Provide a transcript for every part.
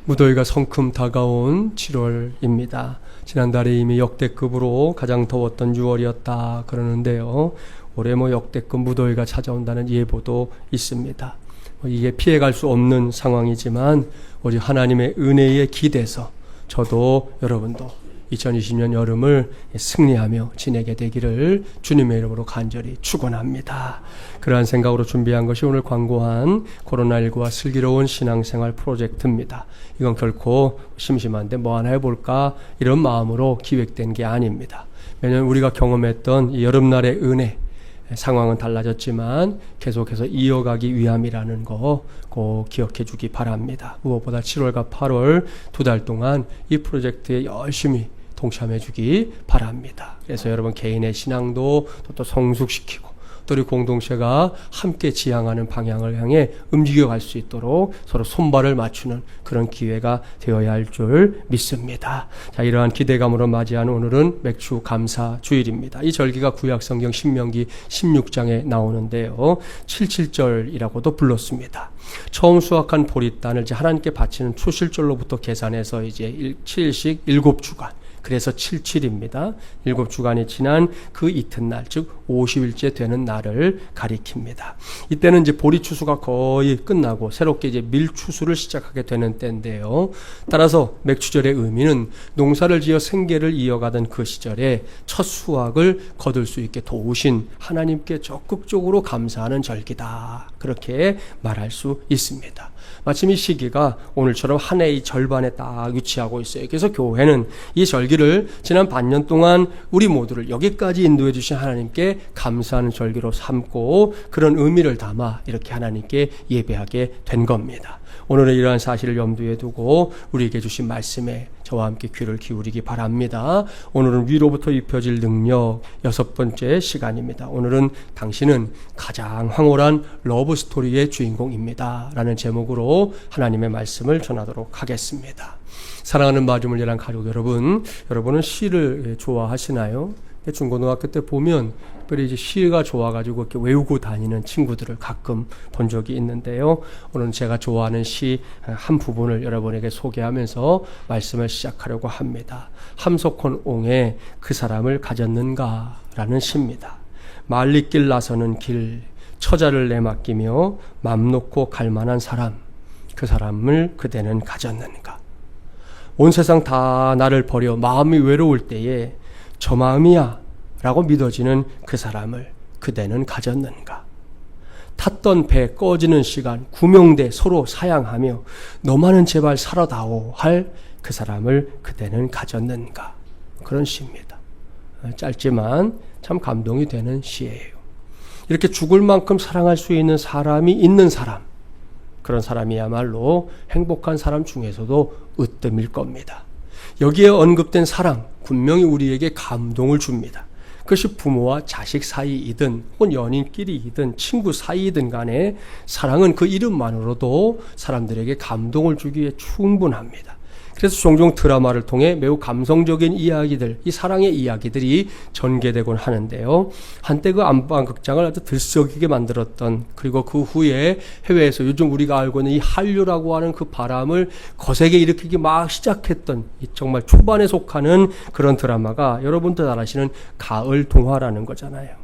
무더위가 성큼 다가온 7월입니다. 지난달에 이미 역대급으로 가장 더웠던 6월이었다 그러는데요. 올해 역대급 무더위가 찾아온다는 예보도 있습니다. 이게 피해갈 수 없는 상황이지만 우리 하나님의 은혜에 기대서 저도 여러분도 2020년 여름을 승리하며 지내게 되기를 주님의 이름으로 간절히 축원합니다. 그러한 생각으로 준비한 것이 오늘 광고한 코로나19와 슬기로운 신앙생활 프로젝트입니다. 이건 결코 심심한데 뭐 하나 해볼까 이런 마음으로 기획된 게 아닙니다. 매년 우리가 경험했던 이 여름날의 은혜, 상황은 달라졌지만 계속해서 이어가기 위함이라는 거 꼭 기억해 주기 바랍니다. 무엇보다 7월과 8월 2달 동안 이 프로젝트에 열심히 동참해 주기 바랍니다. 그래서 여러분 개인의 신앙도 또 성숙시키고 또 우리 공동체가 함께 지향하는 방향을 향해 움직여갈 수 있도록 서로 손발을 맞추는 그런 기회가 되어야 할 줄 믿습니다. 자, 이러한 기대감으로 맞이하는 오늘은 맥주 감사 주일입니다. 이 절기가 구약성경 신명기 16장에 나오는데요. 77절이라고도 불렀습니다. 처음 수확한 보리단을 이제 하나님께 바치는 초실절로부터 계산해서 이제 7일씩 7주간, 그래서 77입니다. 7주간이 지난 그 이튿날, 즉 50일째 되는 날을 가리킵니다. 이때는 이제 보리 추수가 거의 끝나고 새롭게 이제 밀 추수를 시작하게 되는 때인데요. 따라서 맥추절의 의미는 농사를 지어 생계를 이어가던 그 시절에 첫 수확을 거둘 수 있게 도우신 하나님께 적극적으로 감사하는 절기다. 그렇게 말할 수 있습니다. 마침 이 시기가 오늘처럼 한 해의 절반에 딱 위치하고 있어요. 그래서 교회는 이 절기를 지난 반년 동안 우리 모두를 여기까지 인도해 주신 하나님께 감사하는 절기로 삼고 그런 의미를 담아 이렇게 하나님께 예배하게 된 겁니다. 오늘은 이러한 사실을 염두에 두고 우리에게 주신 말씀에 저와 함께 귀를 기울이기 바랍니다. 오늘은 위로부터 입혀질 능력 6번째 시간입니다. 오늘은 당신은 가장 황홀한 러브 스토리의 주인공입니다. 라는 제목으로 하나님의 말씀을 전하도록 하겠습니다. 사랑하는 마주물 예랑 가족 여러분, 여러분은 시를 좋아하시나요? 중고등학교 때 보면 특별히 이제 시가 좋아가지고 이렇게 외우고 다니는 친구들을 가끔 본 적이 있는데요. 오늘은 제가 좋아하는 시 한 부분을 여러분에게 소개하면서 말씀을 시작하려고 합니다. 함석헌 옹의 그 사람을 가졌는가 라는 시입니다. 말리길 나서는 길, 처자를 내맡기며 맘 놓고 갈 만한 사람, 그 사람을 그대는 가졌는가. 온 세상 다 나를 버려 마음이 외로울 때에 저 마음이야 라고 믿어지는 그 사람을 그대는 가졌는가. 탔던 배 꺼지는 시간 구명대 서로 사양하며 너만은 제발 살아다오 할 그 사람을 그대는 가졌는가. 그런 시입니다. 짧지만 참 감동이 되는 시예요. 이렇게 죽을 만큼 사랑할 수 있는 사람이 있는 사람, 그런 사람이야말로 행복한 사람 중에서도 으뜸일 겁니다. 여기에 언급된 사랑, 분명히 우리에게 감동을 줍니다. 그것이 부모와 자식 사이이든 혹은 연인끼리이든 친구 사이이든 간에 사랑은 그 이름만으로도 사람들에게 감동을 주기에 충분합니다. 그래서 종종 드라마를 통해 매우 감성적인 이야기들, 이 사랑의 이야기들이 전개되곤 하는데요. 한때 그 안방극장을 아주 들썩이게 만들었던, 그리고 그 후에 해외에서 요즘 우리가 알고 있는 이 한류라고 하는 그 바람을 거세게 일으키기 막 시작했던 이 정말 초반에 속하는 그런 드라마가 여러분들 잘 아시는 가을 동화라는 거잖아요.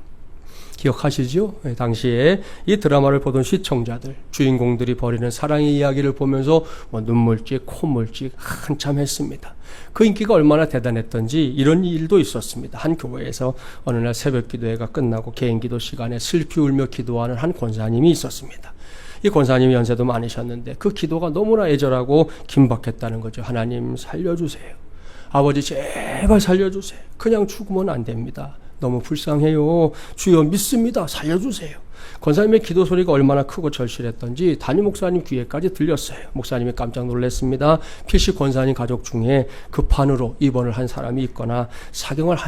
기억하시죠? 당시에 이 드라마를 보던 시청자들, 주인공들이 벌이는 사랑의 이야기를 보면서 눈물찍, 콧물찍 한참 했습니다. 그 인기가 얼마나 대단했던지 이런 일도 있었습니다. 한 교회에서 어느 날 새벽 기도회가 끝나고 개인 기도 시간에 슬피 울며 기도하는 한 권사님이 있었습니다. 이 권사님이 연세도 많으셨는데 그 기도가 너무나 애절하고 긴박했다는 거죠. 하나님 살려주세요. 아버지 제발 살려주세요. 그냥 죽으면 안 됩니다. 너무 불쌍해요. 주여 믿습니다. 살려주세요. 권사님의 기도 소리가 얼마나 크고 절실했던지 담임 목사님 귀에까지 들렸어요. 목사님이 깜짝 놀랐습니다. 필시 권사님 가족 중에 급한으로 입원을 한 사람이 있거나 사경을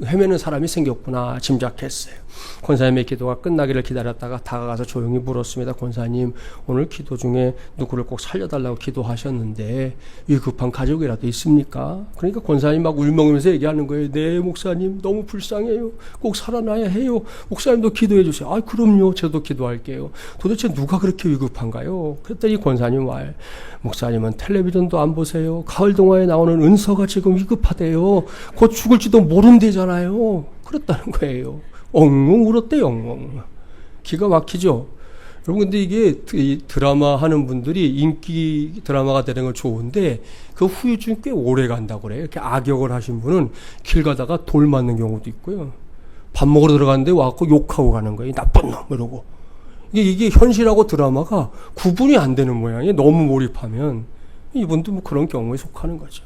헤매는 사람이 생겼구나 짐작했어요. 권사님의 기도가 끝나기를 기다렸다가 다가가서 조용히 물었습니다. 권사님, 오늘 기도 중에 누구를 꼭 살려달라고 기도하셨는데 위급한 가족이라도 있습니까? 그러니까 권사님 막 울먹이면서 얘기하는 거예요. 네, 목사님 너무 불쌍해요. 꼭 살아나야 해요. 목사님도 기도해 주세요. 아, 그럼요. 저도 기도할게요. 도대체 누가 그렇게 위급한가요? 그랬더니 권사님 말, 목사님은 텔레비전도 안 보세요. 가을 동화에 나오는 은서가 지금 위급하대요. 곧 죽을지도 모른대잖아요. 그랬다는 거예요. 엉엉 울었대요. 엉엉. 기가 막히죠. 여러분, 근데 이게 이 드라마 하는 분들이 인기 드라마가 되는 건 좋은데 그 후유증이 꽤 오래 간다고 그래요. 이렇게 악역을 하신 분은 길 가다가 돌 맞는 경우도 있고요. 밥 먹으러 들어갔는데 와갖고 욕하고 가는 거예요. 나쁜 놈 이러고. 이게 현실하고 드라마가 구분이 안 되는 모양이에요. 너무 몰입하면. 이분도 뭐 그런 경우에 속하는 거죠.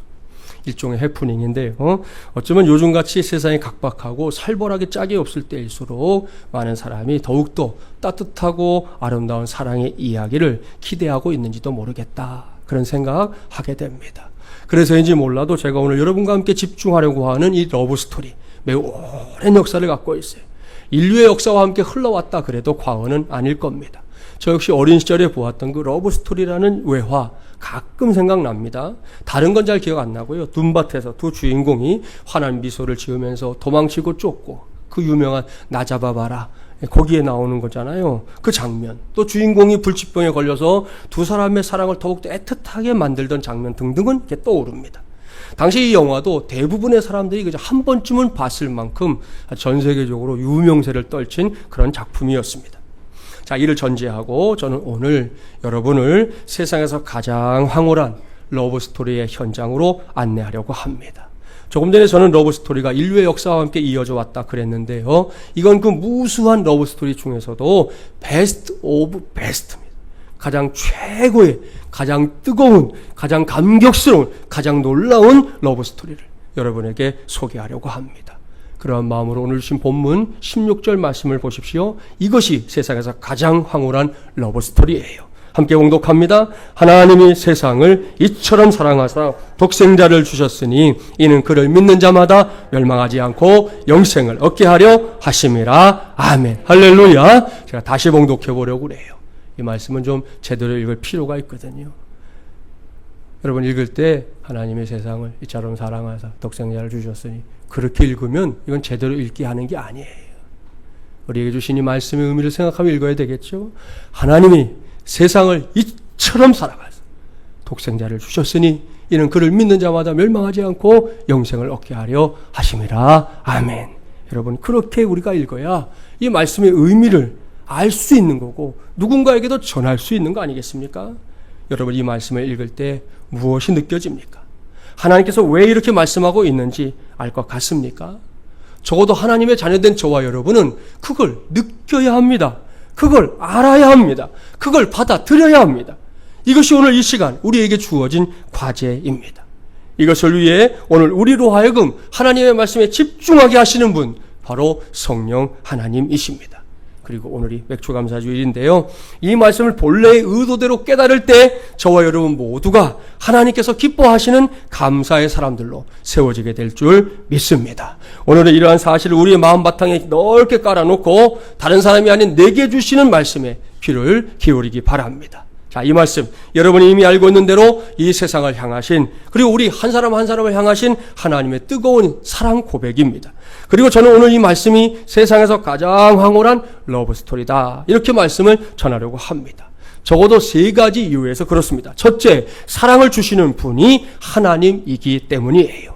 일종의 해프닝인데요. 어쩌면 요즘같이 세상이 각박하고 살벌하게 짝이 없을 때일수록 많은 사람이 더욱더 따뜻하고 아름다운 사랑의 이야기를 기대하고 있는지도 모르겠다. 그런 생각하게 됩니다. 그래서인지 몰라도 제가 오늘 여러분과 함께 집중하려고 하는 이 러브스토리, 매우 오랜 역사를 갖고 있어요. 인류의 역사와 함께 흘러왔다 그래도 과언은 아닐 겁니다. 저 역시 어린 시절에 보았던 그 러브스토리라는 외화 가끔 생각납니다. 다른 건 잘 기억 안 나고요. 눈밭에서 두 주인공이 환한 미소를 지으면서 도망치고 쫓고 그 유명한 나 잡아봐라. 거기에 나오는 거잖아요. 그 장면. 또 주인공이 불치병에 걸려서 두 사람의 사랑을 더욱더 애틋하게 만들던 장면 등등은 이렇게 떠오릅니다. 당시 이 영화도 대부분의 사람들이 그저 한 번쯤은 봤을 만큼 전 세계적으로 유명세를 떨친 그런 작품이었습니다. 자, 이를 전제하고 저는 오늘 여러분을 세상에서 가장 황홀한 러브스토리의 현장으로 안내하려고 합니다. 조금 전에 저는 러브스토리가 인류의 역사와 함께 이어져 왔다 그랬는데요. 이건 그 무수한 러브스토리 중에서도 베스트 오브 베스트입니다. 가장 최고의, 가장 뜨거운, 가장 감격스러운, 가장 놀라운 러브스토리를 여러분에게 소개하려고 합니다. 그러한 마음으로 오늘 주신 본문 16절 말씀을 보십시오. 이것이 세상에서 가장 황홀한 러브스토리예요. 함께 봉독합니다. 하나님이 세상을 이처럼 사랑하사 독생자를 주셨으니 이는 그를 믿는 자마다 멸망하지 않고 영생을 얻게 하려 하심이라. 아멘. 할렐루야. 제가 다시 봉독해 보려고 그래요. 이 말씀은 좀 제대로 읽을 필요가 있거든요. 여러분 읽을 때 하나님의 세상을 이처럼 사랑하사 독생자를 주셨으니 그렇게 읽으면 이건 제대로 읽게 하는 게 아니에요. 우리에게 주신 이 말씀의 의미를 생각하며 읽어야 되겠죠. 하나님이 세상을 이처럼 사랑하사 독생자를 주셨으니 이는 그를 믿는 자마다 멸망하지 않고 영생을 얻게 하려 하심이라. 아멘. 여러분 그렇게 우리가 읽어야 이 말씀의 의미를 알 수 있는 거고 누군가에게도 전할 수 있는 거 아니겠습니까? 여러분 이 말씀을 읽을 때 무엇이 느껴집니까? 하나님께서 왜 이렇게 말씀하고 있는지 알 것 같습니까? 적어도 하나님의 자녀된 저와 여러분은 그걸 느껴야 합니다. 그걸 알아야 합니다. 그걸 받아들여야 합니다. 이것이 오늘 이 시간 우리에게 주어진 과제입니다. 이것을 위해 오늘 우리로 하여금 하나님의 말씀에 집중하게 하시는 분 바로 성령 하나님이십니다. 그리고 오늘이 맥주감사주일인데요. 이 말씀을 본래의 의도대로 깨달을 때 저와 여러분 모두가 하나님께서 기뻐하시는 감사의 사람들로 세워지게 될 줄 믿습니다. 오늘은 이러한 사실을 우리의 마음 바탕에 넓게 깔아놓고 다른 사람이 아닌 내게 주시는 말씀에 귀를 기울이기 바랍니다. 자, 이 말씀 여러분이 이미 알고 있는 대로 이 세상을 향하신 그리고 우리 한 사람 한 사람을 향하신 하나님의 뜨거운 사랑 고백입니다. 그리고 저는 오늘 이 말씀이 세상에서 가장 황홀한 러브스토리다 이렇게 말씀을 전하려고 합니다. 적어도 세 가지 이유에서 그렇습니다. 첫째, 사랑을 주시는 분이 하나님이기 때문이에요.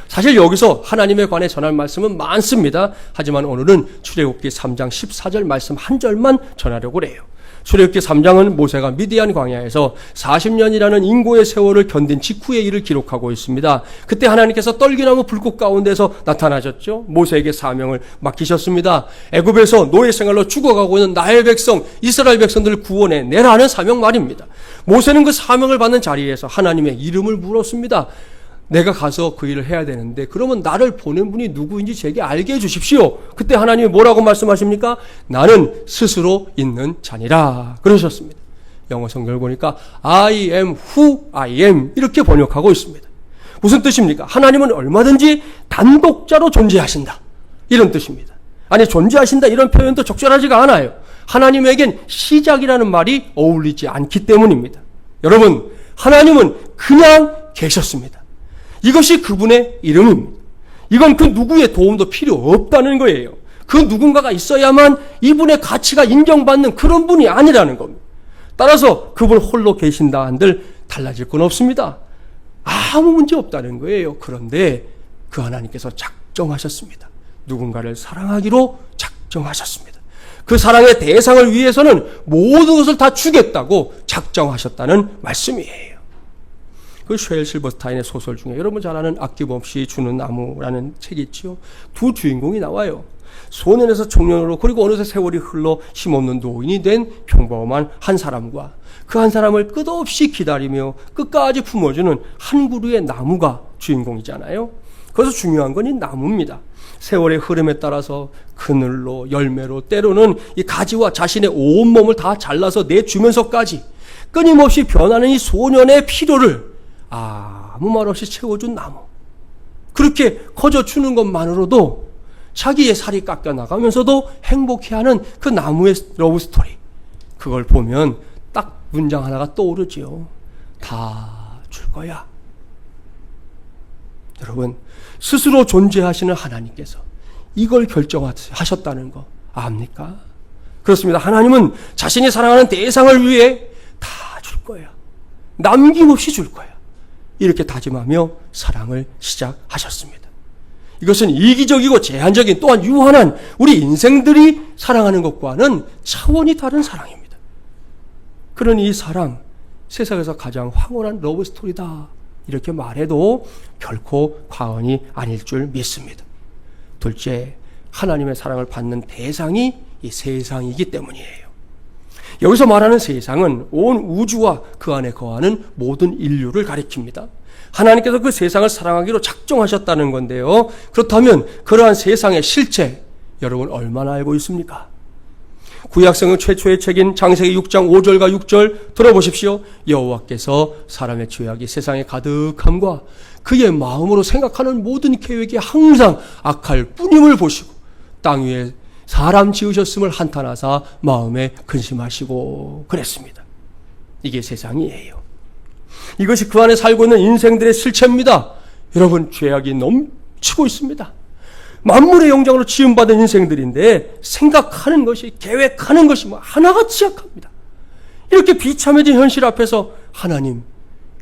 사실 여기서 하나님에 관해 전할 말씀은 많습니다. 하지만 오늘은 출애굽기 3장 14절 말씀 한 절만 전하려고 해요. 출애굽기 3장은 모세가 미디안 광야에서 40년이라는 인고의 세월을 견딘 직후의 일을 기록하고 있습니다. 그때 하나님께서 떨기나무 불꽃 가운데서 나타나셨죠. 모세에게 사명을 맡기셨습니다. 애굽에서 노예 생활로 죽어가고 있는 나의 백성 이스라엘 백성들을 구원해 내라는 사명 말입니다. 모세는 그 사명을 받는 자리에서 하나님의 이름을 물었습니다. 내가 가서 그 일을 해야 되는데 그러면 나를 보낸 분이 누구인지 제게 알게 해주십시오. 그때 하나님이 뭐라고 말씀하십니까? 나는 스스로 있는 자니라 그러셨습니다. 영어 성경을 보니까 I am who I am 이렇게 번역하고 있습니다. 무슨 뜻입니까? 하나님은 얼마든지 단독자로 존재하신다 이런 뜻입니다. 아니 존재하신다 이런 표현도 적절하지가 않아요. 하나님에겐 시작이라는 말이 어울리지 않기 때문입니다. 여러분, 하나님은 그냥 계셨습니다. 이것이 그분의 이름입니다. 이건 그 누구의 도움도 필요 없다는 거예요. 그 누군가가 있어야만 이분의 가치가 인정받는 그런 분이 아니라는 겁니다. 따라서 그분 홀로 계신다 한들 달라질 건 없습니다. 아무 문제 없다는 거예요. 그런데 그 하나님께서 작정하셨습니다. 누군가를 사랑하기로 작정하셨습니다. 그 사랑의 대상을 위해서는 모든 것을 다 주겠다고 작정하셨다는 말씀이에요. 그 쉘 실버스타인의 소설 중에 여러분 잘 아는 아낌없이 주는 나무라는 책이 있죠. 두 주인공이 나와요. 소년에서 청년으로 그리고 어느새 세월이 흘러 힘없는 노인이 된 평범한 한 사람과 그 한 사람을 끝없이 기다리며 끝까지 품어주는 한 그루의 나무가 주인공이잖아요. 그래서 중요한 건 이 나무입니다. 세월의 흐름에 따라서 그늘로 열매로 때로는 이 가지와 자신의 온몸을 다 잘라서 내주면서까지 끊임없이 변하는 이 소년의 필요를 아무 말 없이 채워준 나무. 그렇게 커져주는 것만으로도 자기의 살이 깎여나가면서도 행복해하는 그 나무의 러브 스토리. 그걸 보면 딱 문장 하나가 떠오르지요. 다 줄 거야. 여러분, 스스로 존재하시는 하나님께서 이걸 결정하셨다는 거 압니까? 그렇습니다. 하나님은 자신이 사랑하는 대상을 위해 다 줄 거야. 남김없이 줄 거야. 이렇게 다짐하며 사랑을 시작하셨습니다. 이것은 이기적이고 제한적인 또한 유한한 우리 인생들이 사랑하는 것과는 차원이 다른 사랑입니다. 그러니 이 사랑, 세상에서 가장 황홀한 러브 스토리다. 이렇게 말해도 결코 과언이 아닐 줄 믿습니다. 둘째, 하나님의 사랑을 받는 대상이 이 세상이기 때문이에요. 여기서 말하는 세상은 온 우주와 그 안에 거하는 모든 인류를 가리킵니다. 하나님께서 그 세상을 사랑하기로 작정하셨다는 건데요. 그렇다면 그러한 세상의 실체, 여러분 얼마나 알고 있습니까? 구약성경 최초의 책인 창세기 6장 5절과 6절 들어보십시오. 여호와께서 사람의 죄악이 세상에 가득함과 그의 마음으로 생각하는 모든 계획이 항상 악할 뿐임을 보시고 땅 위에 사람 지으셨음을 한탄하사 마음에 근심하시고 그랬습니다. 이게 세상이에요. 이것이 그 안에 살고 있는 인생들의 실체입니다. 여러분, 죄악이 넘치고 있습니다. 만물의 영장으로 지음받은 인생들인데 생각하는 것이, 계획하는 것이 하나같이 약합니다. 이렇게 비참해진 현실 앞에서 하나님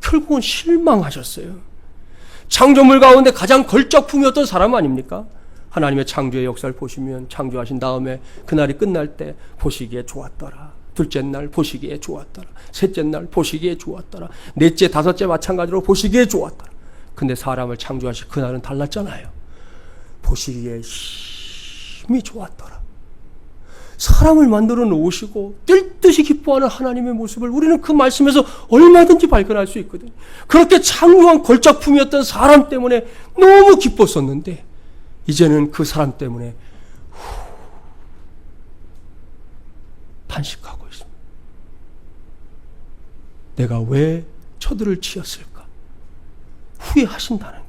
결국은 실망하셨어요. 창조물 가운데 가장 걸작품이었던 사람 아닙니까? 하나님의 창조의 역사를 보시면 창조하신 다음에 그날이 끝날 때 보시기에 좋았더라. 둘째 날 보시기에 좋았더라. 셋째 날 보시기에 좋았더라. 넷째, 다섯째 마찬가지로 보시기에 좋았더라. 근데 사람을 창조하신 그날은 달랐잖아요. 보시기에 심히 좋았더라. 사람을 만들어 놓으시고 뛸 듯이 기뻐하는 하나님의 모습을 우리는 그 말씀에서 얼마든지 발견할 수 있거든요. 그렇게 창조한 걸작품이었던 사람 때문에 너무 기뻤었는데 이제는 그 사람 때문에 탄식하고 있습니다. 내가 왜 저들을 지었을까? 후회하신다는 거예요.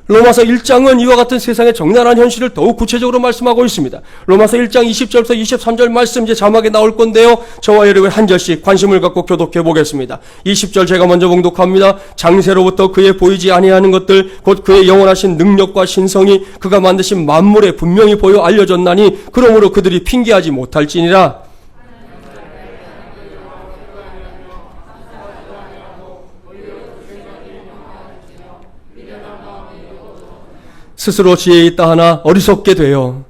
로마서 1장은 이와 같은 세상의 적나라한 현실을 더욱 구체적으로 말씀하고 있습니다. 로마서 1장 20절부터 23절 말씀 이제 자막에 나올 건데요. 저와 여러분 한 절씩 관심을 갖고 교독해 보겠습니다. 20절 제가 먼저 봉독합니다. 장세로부터 그의 보이지 아니하는 것들 곧 그의 영원하신 능력과 신성이 그가 만드신 만물에 분명히 보여 알려졌나니 그러므로 그들이 핑계하지 못할지니라. 스스로 지혜 있다 하나 어리석게 되어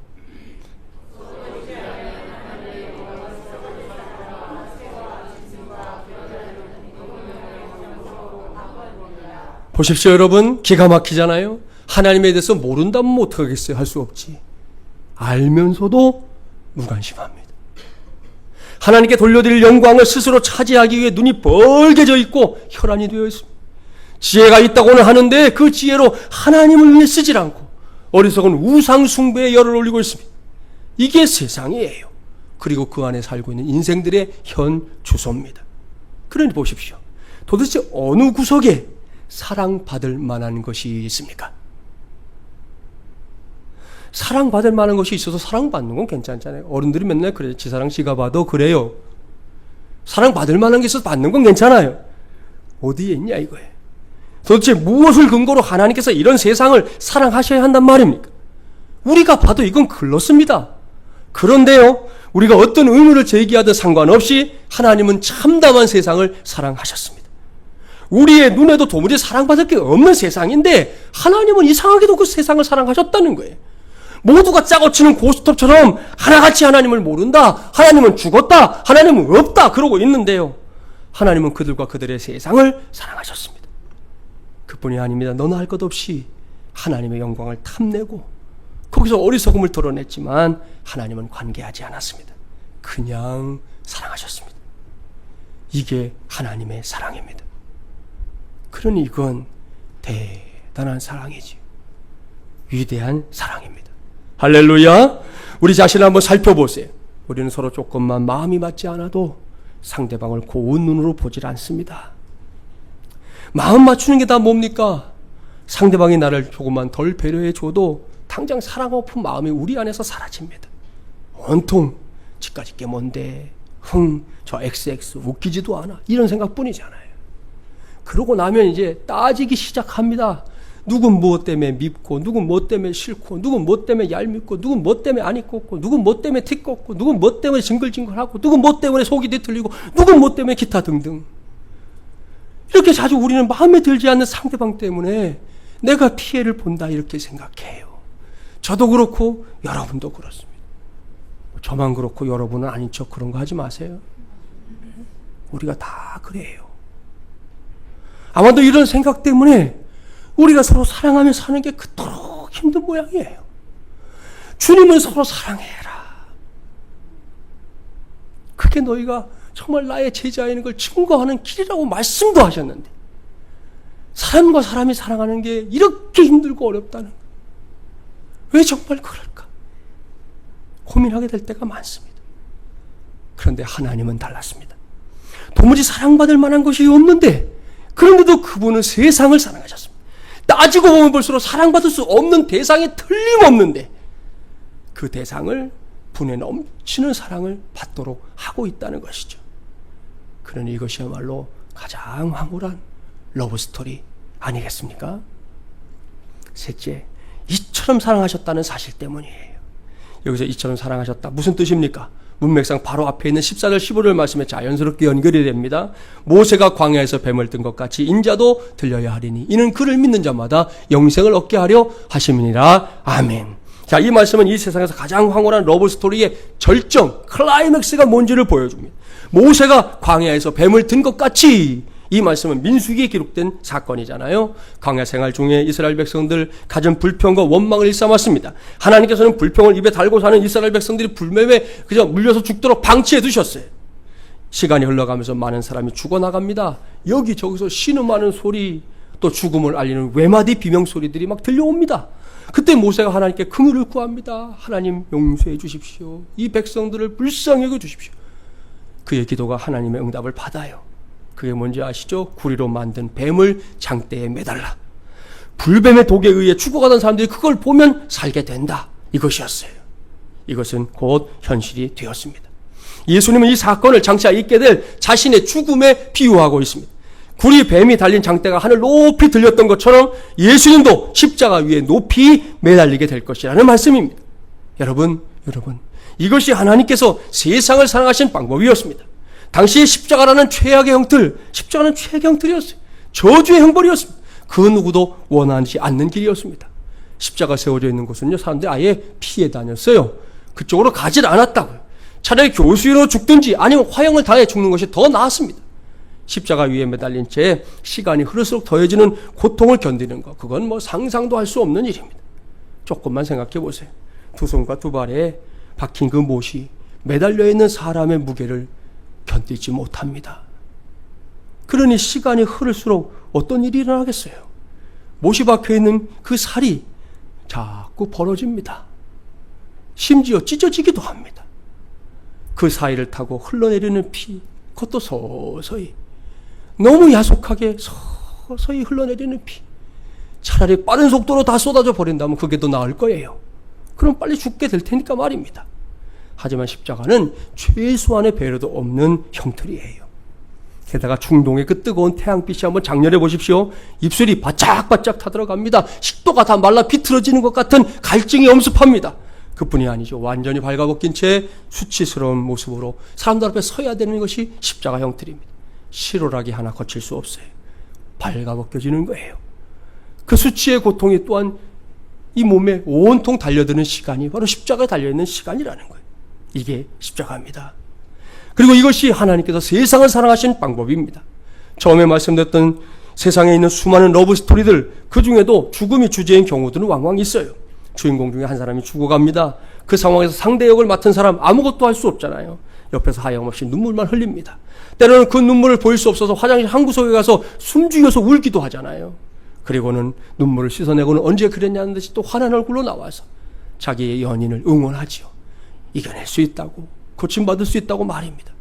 보십시오 여러분, 기가 막히잖아요. 하나님에 대해서 모른다면 어떡하겠어요? 할 수 없지. 알면서도 무관심합니다. 하나님께 돌려드릴 영광을 스스로 차지하기 위해 눈이 벌게져 있고 혈안이 되어 있습니다. 지혜가 있다고는 하는데 그 지혜로 하나님을 위해 쓰질 않고 어리석은 우상 숭배에 열을 올리고 있습니다. 이게 세상이에요. 그리고 그 안에 살고 있는 인생들의 현 주소입니다. 그러니 보십시오. 도대체 어느 구석에 사랑받을 만한 것이 있습니까? 사랑받을 만한 것이 있어서 사랑받는 건 괜찮잖아요. 어른들이 맨날 그래요. 지사랑 지가 봐도 그래요. 사랑받을 만한 게 있어서 받는 건 괜찮아요. 어디에 있냐 이거예요. 도대체 무엇을 근거로 하나님께서 이런 세상을 사랑하셔야 한단 말입니까? 우리가 봐도 이건 글렀습니다. 그런데요, 우리가 어떤 의문을 제기하든 상관없이 하나님은 참담한 세상을 사랑하셨습니다. 우리의 눈에도 도무지 사랑받을 게 없는 세상인데 하나님은 이상하게도 그 세상을 사랑하셨다는 거예요. 모두가 짜고치는 고스톱처럼 하나같이 하나님을 모른다, 하나님은 죽었다, 하나님은 없다 그러고 있는데요, 하나님은 그들과 그들의 세상을 사랑하셨습니다. 그뿐이 아닙니다. 너나 할 것 없이 하나님의 영광을 탐내고 거기서 어리석음을 드러냈지만 하나님은 관계하지 않았습니다. 그냥 사랑하셨습니다. 이게 하나님의 사랑입니다. 그러니 이건 대단한 사랑이지, 위대한 사랑입니다. 할렐루야. 우리 자신을 한번 살펴보세요. 우리는 서로 조금만 마음이 맞지 않아도 상대방을 고운 눈으로 보질 않습니다. 마음 맞추는 게 다 뭡니까? 상대방이 나를 조금만 덜 배려해 줘도 당장 사랑 없은 마음이 우리 안에서 사라집니다. 온통 지까짓 게 뭔데, 저 XX 웃기지도 않아, 이런 생각뿐이잖아요. 그러고 나면 이제 따지기 시작합니다. 누군 무엇 때문에 밉고, 누군 무엇 때문에 싫고, 누군 무엇 때문에 얄밉고, 누군 무엇 때문에 안 입고, 누군 무엇 때문에 티껍고, 누군 무엇 때문에 징글징글하고, 누군 무엇 때문에 속이 뒤틀리고, 누군 무엇 때문에 기타 등등. 이렇게 자주 우리는 마음에 들지 않는 상대방 때문에 내가 피해를 본다 이렇게 생각해요. 저도 그렇고 여러분도 그렇습니다. 저만 그렇고 여러분은 아닌 척 그런 거 하지 마세요. 우리가 다 그래요. 아마도 이런 생각 때문에 우리가 서로 사랑하며 사는 게 그토록 힘든 모양이에요. 주님은 서로 사랑해라. 그게 너희가 정말 나의 제자인 걸 증거하는 길이라고 말씀도 하셨는데, 사람과 사람이 사랑하는 게 이렇게 힘들고 어렵다는 거. 왜 정말 그럴까? 고민하게 될 때가 많습니다. 그런데 하나님은 달랐습니다. 도무지 사랑받을 만한 것이 없는데, 그런데도 그분은 세상을 사랑하셨습니다. 따지고 보면 볼수록 사랑받을 수 없는 대상이 틀림없는데 그 대상을 분에 넘치는 사랑을 받도록 하고 있다는 것이죠. 그러니 이것이야말로 가장 황홀한 러브스토리 아니겠습니까? 셋째, 이처럼 사랑하셨다는 사실 때문이에요. 여기서 이처럼 사랑하셨다, 무슨 뜻입니까? 문맥상 바로 앞에 있는 14절 15절 말씀에 자연스럽게 연결이 됩니다. 모세가 광야에서 뱀을 든 것 같이 인자도 들려야 하리니 이는 그를 믿는 자마다 영생을 얻게 하려 하심이니라. 아멘. 자, 이 말씀은 이 세상에서 가장 황홀한 러브스토리의 절정, 클라이맥스가 뭔지를 보여줍니다. 모세가 광야에서 뱀을 든 것 같이, 이 말씀은 민수기에 기록된 사건이잖아요. 광야 생활 중에 이스라엘 백성들 가진 불평과 원망을 일삼았습니다. 하나님께서는 불평을 입에 달고 사는 이스라엘 백성들이 불매에 그저 물려서 죽도록 방치해 두셨어요. 시간이 흘러가면서 많은 사람이 죽어나갑니다. 여기저기서 신음하는 소리, 또 죽음을 알리는 외마디 비명소리들이 막 들려옵니다. 그때 모세가 하나님께 긍휼을 구합니다. 하나님 용서해 주십시오. 이 백성들을 불쌍히 여겨 주십시오. 그의 기도가 하나님의 응답을 받아요. 그게 뭔지 아시죠? 구리로 만든 뱀을 장대에 매달라. 불뱀의 독에 의해 죽어가던 사람들이 그걸 보면 살게 된다. 이것이었어요. 이것은 곧 현실이 되었습니다. 예수님은 이 사건을 장차 있게 될 자신의 죽음에 비유하고 있습니다. 구리 뱀이 달린 장대가 하늘 높이 들렸던 것처럼 예수님도 십자가 위에 높이 매달리게 될 것이라는 말씀입니다. 여러분, 이것이 하나님께서 세상을 사랑하신 방법이었습니다. 당시의 십자가라는 최악의 형틀, 십자가는 최악의 형틀이었어요. 저주의 형벌이었습니다. 그 누구도 원하지 않는 길이었습니다. 십자가 세워져 있는 곳은요, 사람들이 아예 피해 다녔어요. 그쪽으로 가지 않았다고요. 차라리 교수로 죽든지 아니면 화형을 당해 죽는 것이 더 나았습니다. 십자가 위에 매달린 채 시간이 흐를수록 더해지는 고통을 견디는 것, 그건 뭐 상상도 할 수 없는 일입니다. 조금만 생각해 보세요. 두 손과 두 발에 박힌 그 못이 매달려 있는 사람의 무게를 견디지 못합니다. 그러니 시간이 흐를수록 어떤 일이 일어나겠어요? 못이 박혀 있는 그 살이 자꾸 벌어집니다. 심지어 찢어지기도 합니다. 그 사이를 타고 흘러내리는 피, 그것도 서서히, 너무 야속하게 서서히 흘러내리는 피. 차라리 빠른 속도로 다 쏟아져 버린다면 그게 더 나을 거예요. 그럼 빨리 죽게 될 테니까 말입니다. 하지만 십자가는 최소한의 배려도 없는 형틀이에요. 게다가 중동의 그 뜨거운 태양빛이 한번 장렬해 보십시오. 입술이 바짝바짝 타들어갑니다. 식도가 다 말라 비틀어지는 것 같은 갈증이 엄습합니다. 그뿐이 아니죠. 완전히 발가벗긴 채 수치스러운 모습으로 사람들 앞에 서야 되는 것이 십자가 형틀입니다. 실오라기 하나 거칠 수 없어요. 발가벗겨지는 거예요. 그 수치의 고통이 또한 이 몸에 온통 달려드는 시간이 바로 십자가에 달려있는 시간이라는 거예요. 이게 십자가입니다. 그리고 이것이 하나님께서 세상을 사랑하신 방법입니다. 처음에 말씀드렸던 세상에 있는 수많은 러브 스토리들, 그 중에도 죽음이 주제인 경우들은 왕왕 있어요. 주인공 중에 한 사람이 죽어갑니다. 그 상황에서 상대 역을 맡은 사람 아무것도 할 수 없잖아요. 옆에서 하염없이 눈물만 흘립니다. 때로는 그 눈물을 보일 수 없어서 화장실 한 구석에 가서 숨죽여서 울기도 하잖아요. 그리고는 눈물을 씻어내고는 언제 그랬냐는 듯이 또 환한 얼굴로 나와서 자기의 연인을 응원하지요. 이겨낼 수 있다고, 고침받을 수 있다고 말입니다.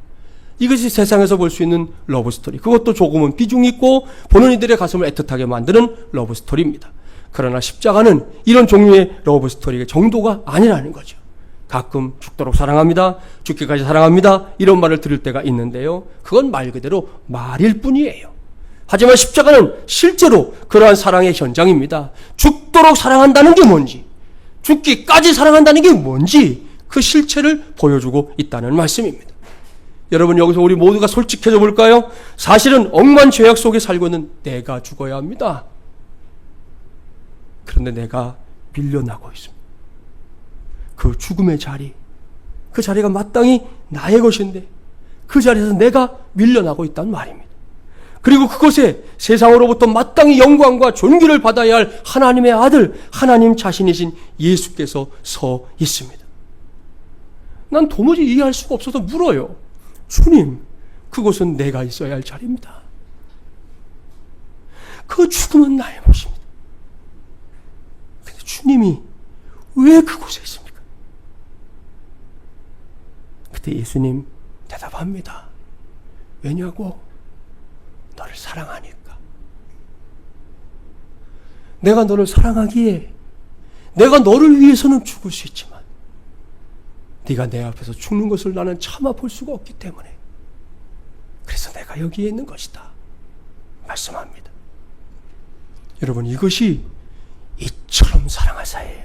이것이 세상에서 볼 수 있는 러브스토리, 그것도 조금은 비중 있고 보는 이들의 가슴을 애틋하게 만드는 러브스토리입니다. 그러나 십자가는 이런 종류의 러브스토리의 정도가 아니라는 거죠. 가끔 죽도록 사랑합니다, 죽기까지 사랑합니다, 이런 말을 들을 때가 있는데요, 그건 말 그대로 말일 뿐이에요. 하지만 십자가는 실제로 그러한 사랑의 현장입니다. 죽도록 사랑한다는 게 뭔지, 죽기까지 사랑한다는 게 뭔지 그 실체를 보여주고 있다는 말씀입니다. 여러분, 여기서 우리 모두가 솔직해져 볼까요? 사실은 억만 죄악 속에 살고 있는 내가 죽어야 합니다. 그런데 내가 밀려나고 있습니다. 그 죽음의 자리, 그 자리가 마땅히 나의 것인데 그 자리에서 내가 밀려나고 있단 말입니다. 그리고 그곳에 세상으로부터 마땅히 영광과 존귀를 받아야 할 하나님의 아들, 하나님 자신이신 예수께서 서 있습니다. 난 도무지 이해할 수가 없어서 물어요. 주님, 그곳은 내가 있어야 할 자리입니다. 그 죽음은 나의 몫입니다. 근데 주님이 왜 그곳에 있습니까? 그때 예수님 대답합니다. 왜냐고? 너를 사랑하니까. 내가 너를 사랑하기에 내가 너를 위해서는 죽을 수 있지만 네가 내 앞에서 죽는 것을 나는 참아 볼 수가 없기 때문에 그래서 내가 여기에 있는 것이다 말씀합니다. 여러분, 이것이 이처럼 사랑하사예요.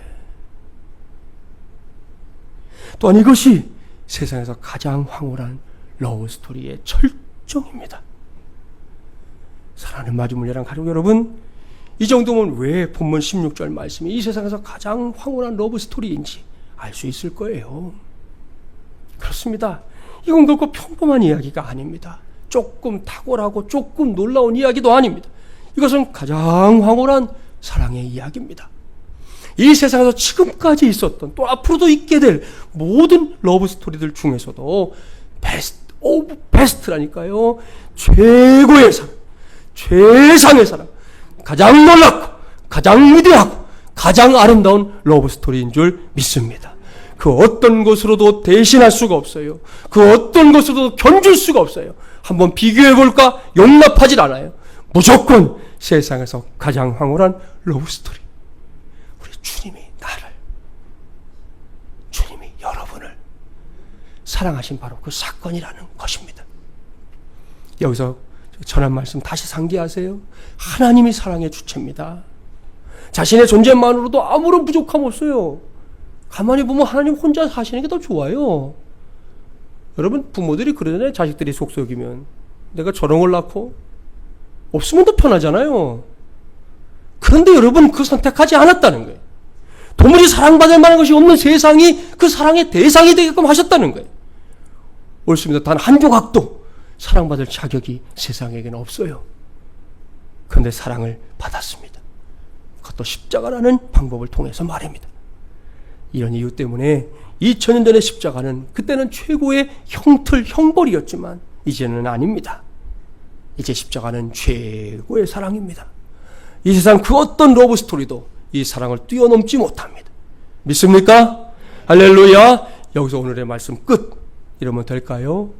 또한 이것이 세상에서 가장 황홀한 러브스토리의 철정입니다. 사랑하는 마주물려랑 가족 여러분, 이 정도면 왜 본문 16절 말씀이 이 세상에서 가장 황홀한 러브스토리인지 알 수 있을 거예요. 그렇습니다. 이건 결코 평범한 이야기가 아닙니다. 조금 탁월하고 조금 놀라운 이야기도 아닙니다. 이것은 가장 황홀한 사랑의 이야기입니다. 이 세상에서 지금까지 있었던 또 앞으로도 있게 될 모든 러브스토리들 중에서도 베스트 오브 베스트라니까요. 최고의 사랑, 최상의 사랑, 가장 놀랍고 가장 위대하고 가장 아름다운 러브스토리인 줄 믿습니다. 그 어떤 것으로도 대신할 수가 없어요. 그 어떤 것으로도 견줄 수가 없어요. 한번 비교해볼까? 용납하질 않아요. 무조건 세상에서 가장 황홀한 러브스토리. 우리 주님이 나를, 주님이 여러분을 사랑하신 바로 그 사건이라는 것입니다. 여기서 전한 말씀 다시 상기하세요. 하나님이 사랑의 주체입니다. 자신의 존재만으로도 아무런 부족함 없어요. 가만히 보면 하나님 혼자 사시는 게 더 좋아요. 여러분, 부모들이 그러잖아요. 자식들이 속썩이면 내가 저런 걸 낳고 없으면 더 편하잖아요. 그런데 여러분, 그 선택하지 않았다는 거예요. 도무지 사랑받을 만한 것이 없는 세상이 그 사랑의 대상이 되게끔 하셨다는 거예요. 옳습니다. 단 한 조각도 사랑받을 자격이 세상에게는 없어요. 그런데 사랑을 받았습니다. 그것도 십자가라는 방법을 통해서 말입니다. 이런 이유 때문에 2000년 전의 십자가는 그때는 최고의 형벌이었지만 이제는 아닙니다. 이제 십자가는 최고의 사랑입니다. 이 세상 그 어떤 러브스토리도 이 사랑을 뛰어넘지 못합니다. 믿습니까? 할렐루야. 여기서 오늘의 말씀 끝 이러면 될까요?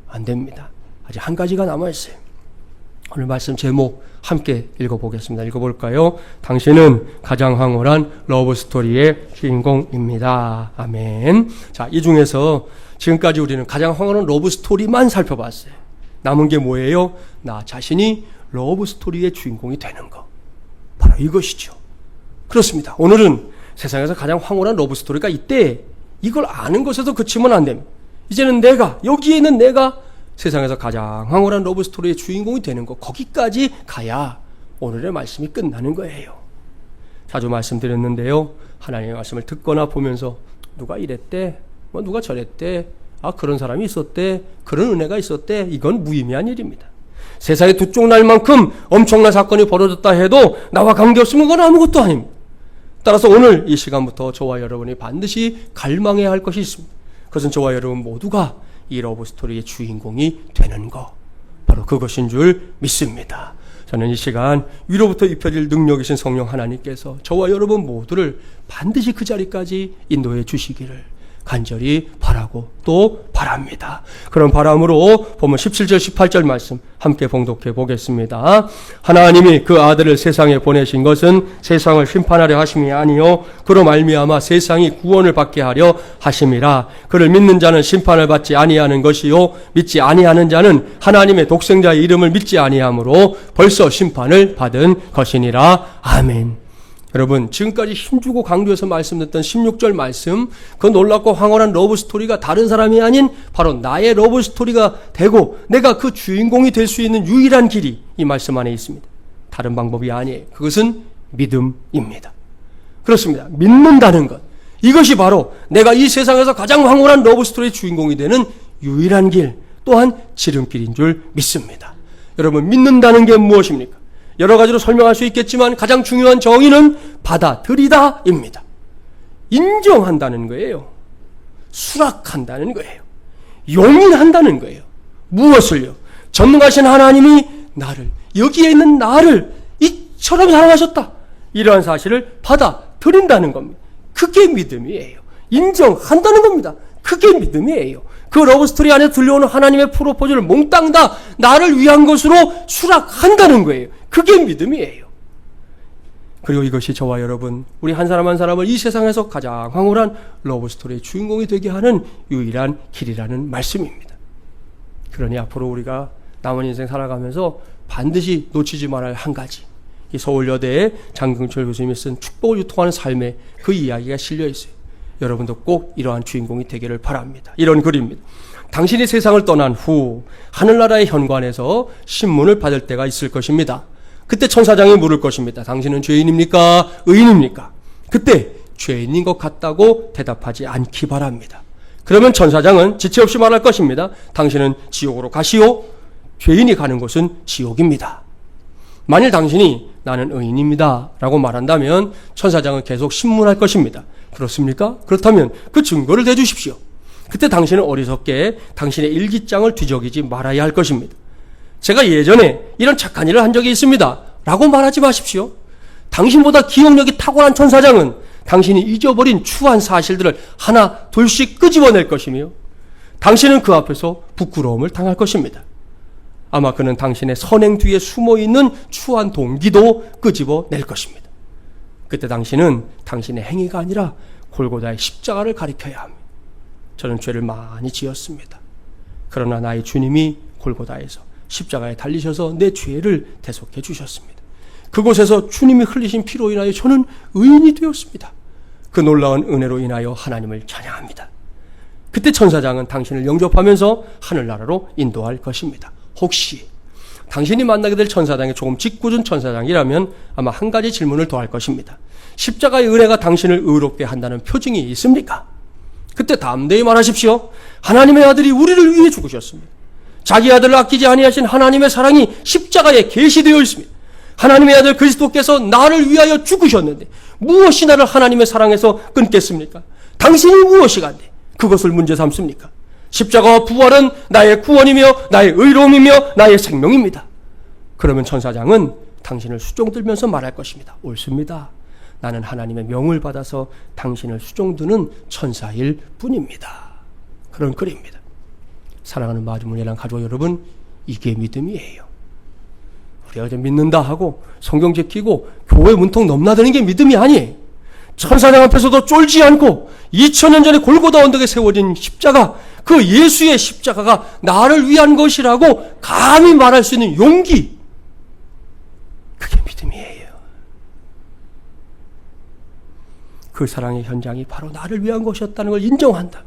안 됩니다. 아직 한 가지가 남아있어요. 오늘 말씀 제목 함께 읽어보겠습니다. 읽어볼까요? 당신은 가장 황홀한 러브스토리의 주인공입니다. 아멘. 자, 이 중에서 지금까지 우리는 가장 황홀한 러브스토리만 살펴봤어요. 남은 게 뭐예요? 나 자신이 러브스토리의 주인공이 되는 거. 바로 이것이죠. 그렇습니다. 오늘은 세상에서 가장 황홀한 러브스토리가 있대. 이걸 아는 것에서 그치면 안 됩니다. 이제는 여기에 있는 내가 세상에서 가장 황홀한 러브스토리의 주인공이 되는 것, 거기까지 가야 오늘의 말씀이 끝나는 거예요. 자주 말씀드렸는데요. 하나님의 말씀을 듣거나 보면서 누가 이랬대, 누가 저랬대, 그런 사람이 있었대, 그런 은혜가 있었대, 이건 무의미한 일입니다. 세상에 두 쪽 날 만큼 엄청난 사건이 벌어졌다 해도 나와 관계없으면 그건 아무것도 아닙니다. 따라서 오늘 이 시간부터 저와 여러분이 반드시 갈망해야 할 것이 있습니다. 그것은 저와 여러분 모두가 이 러브스토리의 주인공이 되는 것, 바로 그것인 줄 믿습니다. 저는 이 시간 위로부터 입혀질 능력이신 성령 하나님께서 저와 여러분 모두를 반드시 그 자리까지 인도해 주시기를 간절히 바라고 또 바랍니다. 그런 바람으로 보면 17절 18절 말씀 함께 봉독해 보겠습니다. 하나님이 그 아들을 세상에 보내신 것은 세상을 심판하려 하심이 아니요 그로 말미암아 세상이 구원을 받게 하려 하심이라. 그를 믿는 자는 심판을 받지 아니하는 것이요 믿지 아니하는 자는 하나님의 독생자의 이름을 믿지 아니하므로 벌써 심판을 받은 것이니라. 아멘. 여러분, 지금까지 힘주고 강조해서 말씀드렸던 16절 말씀, 그 놀랍고 황홀한 러브스토리가 다른 사람이 아닌 바로 나의 러브스토리가 되고 내가 그 주인공이 될 수 있는 유일한 길이 이 말씀 안에 있습니다. 다른 방법이 아니에요. 그것은 믿음입니다. 그렇습니다. 믿는다는 것, 이것이 바로 내가 이 세상에서 가장 황홀한 러브스토리의 주인공이 되는 유일한 길, 또한 지름길인 줄 믿습니다. 여러분, 믿는다는 게 무엇입니까? 여러 가지로 설명할 수 있겠지만 가장 중요한 정의는 받아들이다입니다. 인정한다는 거예요. 수락한다는 거예요. 용인한다는 거예요. 무엇을요? 전능하신 하나님이 나를, 여기에 있는 나를 이처럼 사랑하셨다, 이러한 사실을 받아들인다는 겁니다. 그게 믿음이에요. 인정한다는 겁니다. 그게 믿음이에요. 그 러브스토리 안에 들려오는 하나님의 프로포즈를 몽땅 다 나를 위한 것으로 수락한다는 거예요. 그게 믿음이에요. 그리고 이것이 저와 여러분, 우리 한 사람 한 사람을 이 세상에서 가장 황홀한 러브스토리의 주인공이 되게 하는 유일한 길이라는 말씀입니다. 그러니 앞으로 우리가 남은 인생 살아가면서 반드시 놓치지 말아야 할 한 가지, 이 서울여대의 장경철 교수님이 쓴 축복을 유통하는 삶에 그 이야기가 실려 있어요. 여러분도 꼭 이러한 주인공이 되기를 바랍니다. 이런 글입니다. 당신이 세상을 떠난 후 하늘나라의 현관에서 신문을 받을 때가 있을 것입니다. 그때 천사장이 물을 것입니다. 당신은 죄인입니까? 의인입니까? 그때 죄인인 것 같다고 대답하지 않기 바랍니다. 그러면 천사장은 지체 없이 말할 것입니다. 당신은 지옥으로 가시오. 죄인이 가는 곳은 지옥입니다. 만일 당신이 나는 의인입니다 라고 말한다면 천사장은 계속 신문할 것입니다. 그렇습니까? 그렇다면 그 증거를 대주십시오. 그때 당신은 어리석게 당신의 일기장을 뒤적이지 말아야 할 것입니다. 제가 예전에 이런 착한 일을 한 적이 있습니다 라고 말하지 마십시오. 당신보다 기억력이 탁월한 천사장은 당신이 잊어버린 추한 사실들을 하나 둘씩 끄집어낼 것이며 당신은 그 앞에서 부끄러움을 당할 것입니다. 아마 그는 당신의 선행 뒤에 숨어있는 추한 동기도 끄집어낼 것입니다. 그때 당신은 당신의 행위가 아니라 골고다의 십자가를 가리켜야 합니다. 저는 죄를 많이 지었습니다. 그러나 나의 주님이 골고다에서 십자가에 달리셔서 내 죄를 대속해 주셨습니다. 그곳에서 주님이 흘리신 피로 인하여 저는 의인이 되었습니다. 그 놀라운 은혜로 인하여 하나님을 찬양합니다. 그때 천사장은 당신을 영접하면서 하늘나라로 인도할 것입니다. 혹시 당신이 만나게 될 천사장이 조금 짓궂은 천사장이라면 아마 한 가지 질문을 더 할 것입니다. 십자가의 은혜가 당신을 의롭게 한다는 표징이 있습니까? 그때 담대히 말하십시오. 하나님의 아들이 우리를 위해 죽으셨습니다. 자기 아들을 아끼지 아니하신 하나님의 사랑이 십자가에 계시되어 있습니다. 하나님의 아들 그리스도께서 나를 위하여 죽으셨는데 무엇이 나를 하나님의 사랑에서 끊겠습니까? 당신이 무엇이 간데 그것을 문제 삼습니까? 십자가와 부활은 나의 구원이며 나의 의로움이며 나의 생명입니다. 그러면 천사장은 당신을 수종들면서 말할 것입니다. 옳습니다. 나는 하나님의 명을 받아서 당신을 수종드는 천사일 뿐입니다. 그런 글입니다. 사랑하는 마주문이랑 가족 여러분, 이게 믿음이에요. 우리가 좀 믿는다 하고 성경 지키고 교회 문통 넘나드는 게 믿음이 아니에요. 천사장 앞에서도 쫄지 않고 2000년 전에 골고다 언덕에 세워진 십자가, 그 예수의 십자가가 나를 위한 것이라고 감히 말할 수 있는 용기, 그게 믿음이에요. 그 사랑의 현장이 바로 나를 위한 것이었다는 걸 인정한다.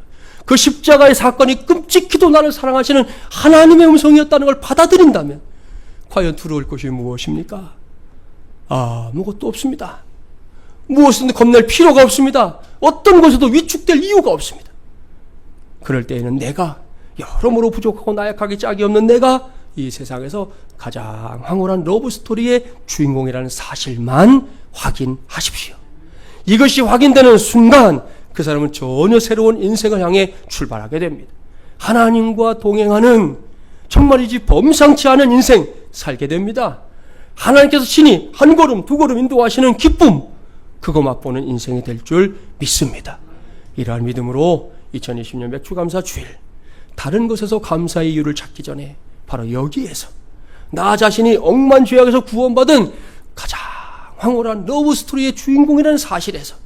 그 십자가의 사건이 끔찍히도 나를 사랑하시는 하나님의 음성이었다는 걸 받아들인다면 과연 두려울 것이 무엇입니까? 아무것도 없습니다. 무엇이든 겁낼 필요가 없습니다. 어떤 것에도 위축될 이유가 없습니다. 그럴 때에는 내가, 여러모로 부족하고 나약하기 짝이 없는 내가 이 세상에서 가장 황홀한 러브스토리의 주인공이라는 사실만 확인하십시오. 이것이 확인되는 순간 그 사람은 전혀 새로운 인생을 향해 출발하게 됩니다. 하나님과 동행하는 정말이지 범상치 않은 인생 살게 됩니다. 하나님께서 친히 한 걸음 두 걸음 인도하시는 기쁨, 그거 맛보는 인생이 될 줄 믿습니다. 이러한 믿음으로 2020년 맥주감사 주일, 다른 것에서 감사의 이유를 찾기 전에 바로 여기에서 나 자신이 억만 죄악에서 구원받은 가장 황홀한 러브스토리의 주인공이라는 사실에서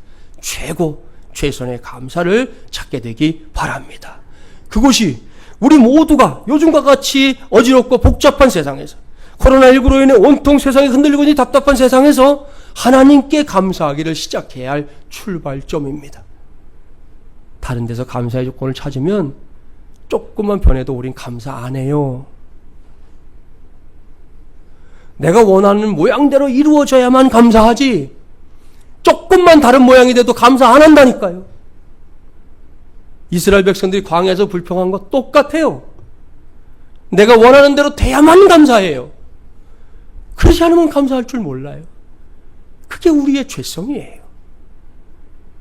최선의 감사를 찾게 되기 바랍니다. 그것이 우리 모두가 요즘과 같이 어지럽고 복잡한 세상에서, 코로나19로 인해 온통 세상이 흔들리고 있는 답답한 세상에서 하나님께 감사하기를 시작해야 할 출발점입니다. 다른 데서 감사의 조건을 찾으면 조금만 변해도 우린 감사 안 해요. 내가 원하는 모양대로 이루어져야만 감사하지, 조금만 다른 모양이 돼도 감사 안 한다니까요. 이스라엘 백성들이 광야에서 불평한 거 똑같아요. 내가 원하는 대로 돼야만 감사해요. 그러지 않으면 감사할 줄 몰라요. 그게 우리의 죄성이에요.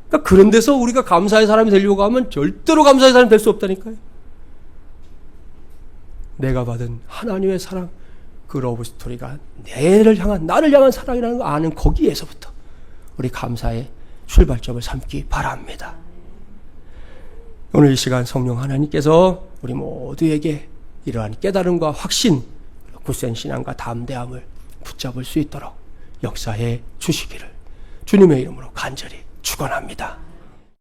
그러니까 그런 데서 우리가 감사의 사람이 되려고 하면 절대로 감사의 사람이 될 수 없다니까요. 내가 받은 하나님의 사랑, 그 러브스토리가 나를 향한 사랑이라는 거 아는 거기에서부터 우리 감사의 출발점을 삼기 바랍니다. 오늘 이 시간 성령 하나님께서 우리 모두에게 이러한 깨달음과 확신, 굳센 신앙과 담대함을 붙잡을 수 있도록 역사해 주시기를 주님의 이름으로 간절히 축원합니다.